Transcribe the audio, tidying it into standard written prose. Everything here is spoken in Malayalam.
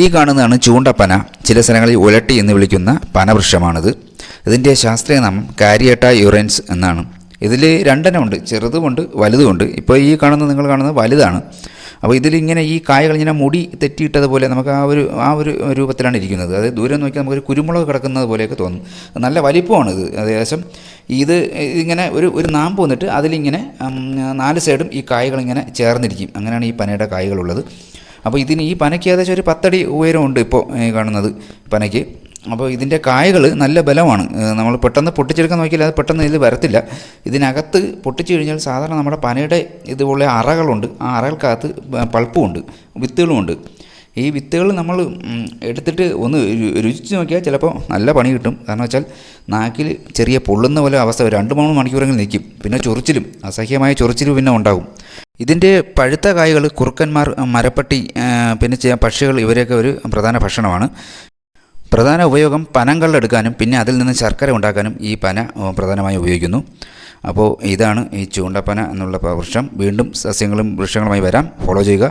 ഈ കാണുന്നതാണ് ചൂണ്ടപ്പന. ചില സ്ഥലങ്ങളിൽ ഉലട്ടി എന്ന് വിളിക്കുന്ന പനവൃക്ഷമാണിത്. ഇതിൻ്റെ ശാസ്ത്രീയ നാമം കാരിയേട്ട യുറൻസ് എന്നാണ്. ഇതിൽ രണ്ടെണ്ണമുണ്ട്, ചെറുതുമുണ്ട് വലുതുമുണ്ട്. ഇപ്പോൾ ഈ നിങ്ങൾ കാണുന്നത് വലുതാണ്. അപ്പോൾ ഇതിലിങ്ങനെ ഈ കായകൾ ഇങ്ങനെ മുടി തെറ്റിയിട്ടതുപോലെ നമുക്ക് ആ ഒരു രൂപത്തിലാണ് ഇരിക്കുന്നത്. അതായത് ദൂരം നോക്കിയാൽ നമുക്കൊരു കുരുമുളക് കിടക്കുന്നത് പോലെയൊക്കെ തോന്നും. നല്ല വലിപ്പമാണ് ഇത്. ഏകദേശം ഇതിങ്ങനെ ഒരു നാമ്പ് വന്നിട്ട് അതിലിങ്ങനെ 4 സൈഡും ഈ കായകളിങ്ങനെ ചേർന്നിരിക്കും. അങ്ങനെയാണ് ഈ പനയുടെ കായകളുള്ളത്. അപ്പോൾ ഈ പനയ്ക്ക് ഏകദേശം ഒരു 10 അടി ഉയരമുണ്ട് ഇപ്പോൾ കാണുന്നത് പനയ്ക്ക്. അപ്പോൾ ഇതിൻ്റെ കായകൾ നല്ല ബലമാണ്. നമ്മൾ പെട്ടെന്ന് പൊട്ടിച്ചെടുക്കാൻ നോക്കിയാൽ അത് പെട്ടെന്ന് ഇതിൽ വരത്തില്ല. ഇതിനകത്ത് പൊട്ടിച്ചു കഴിഞ്ഞാൽ സാധാരണ നമ്മുടെ പനയുടെ ഇതുപോലെ അറകളുണ്ട്. ആ അറകൾക്കകത്ത് പൾപ്പുമുണ്ട്, വിത്തുകളുമുണ്ട്. ഈ വിത്തുകൾ നമ്മൾ എടുത്തിട്ട് ഒന്ന് രുചിച്ച് നോക്കിയാൽ ചിലപ്പോൾ നല്ല പണി കിട്ടും. കാരണം വെച്ചാൽ നാക്കിൽ ചെറിയ പൊള്ളുന്ന പോലെ അവസ്ഥ 2-3 മണിക്കൂറെങ്കിലും നിൽക്കും. പിന്നെ ചൊറിച്ചിലും, അസഹ്യമായ ചൊറിച്ചിലും പിന്നെ ഉണ്ടാകും. ഇതിൻ്റെ പഴുത്ത കായകൾ കുറുക്കന്മാർ, മരപ്പട്ടി, പിന്നെ പക്ഷികൾ, ഇവരെയൊക്കെ ഒരു പ്രധാന ഭക്ഷണമാണ്. പ്രധാന ഉപയോഗം പനങ്കള്ളെടുക്കാനും പിന്നെ അതിൽ നിന്ന് ശർക്കര ഉണ്ടാക്കാനും ഈ പന പ്രധാനമായും ഉപയോഗിക്കുന്നു. അപ്പോൾ ഇതാണ് ഈ ചൂണ്ടപ്പന എന്നുള്ള വൃക്ഷം. വീണ്ടും സസ്യങ്ങളും വൃക്ഷങ്ങളുമായി വരാം. ഫോളോ ചെയ്യുക.